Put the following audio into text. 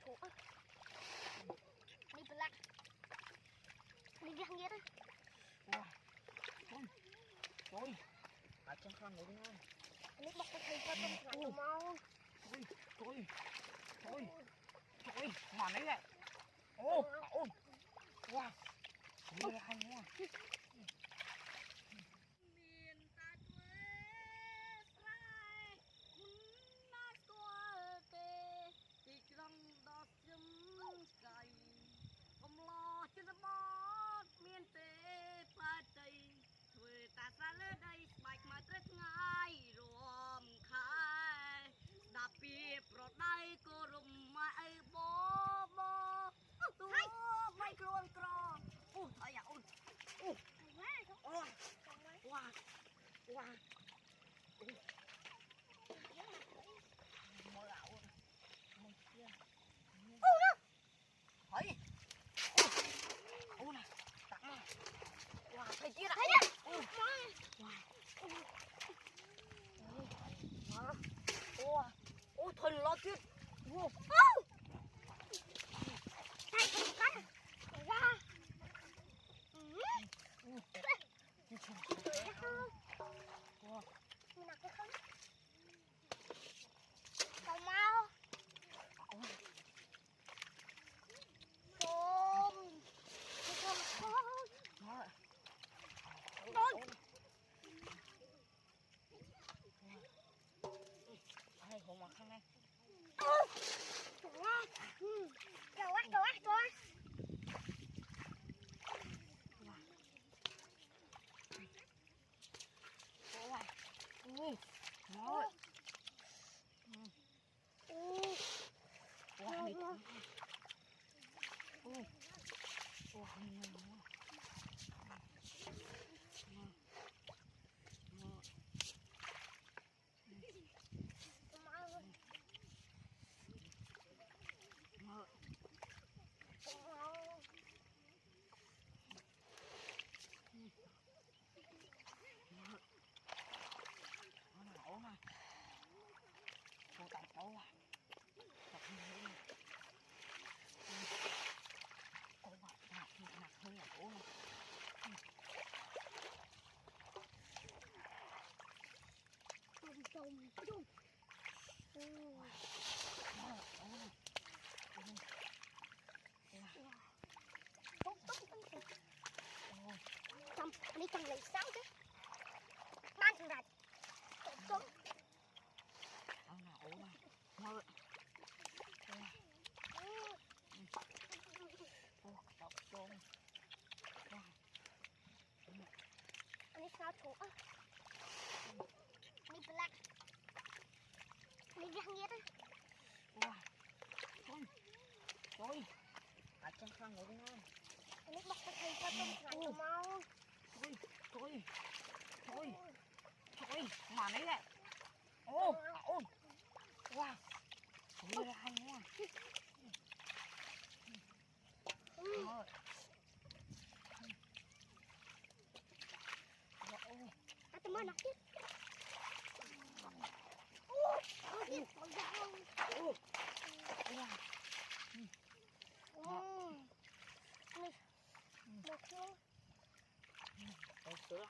thủ đi bật đi đi hàng á. Wow. Trời. Ở trong khoang ngủ ngon. Nước bọc cái thầy cho tôm thằng mau. Trời. Trời. Hoàn đấy này. Ô. Wow. Ôi hay quá. ta xa lên đây bạch mà rất ngay rùm khai đạp bìa bọt đây cô rùm mãi bố tu mày luôn tròn thôi à ôi wow mơ ảo mày kia thấy nè tặng mà wow thầy kia thấy đấy ôi thần lo chứ thầy không cắn ra Cậu mau hay không mà khăn này Đồ quá cô tặng cháu à tập như thế cô bảo nặng hơn là cô này đi chẳng lấy sao chứ mang thằng rạch trốn ăn nào ố này mơ đậu trốn anh đi sao thủ đi black đi đi hàng á. Trời. Ở trong khoang ngủ ngon. Nước bọc cái thầy cho tôm thằng mau. Trời. Hoàn đấy này. Wow. Ôi là hay quá. Tao mới nọc chứ. Sữa.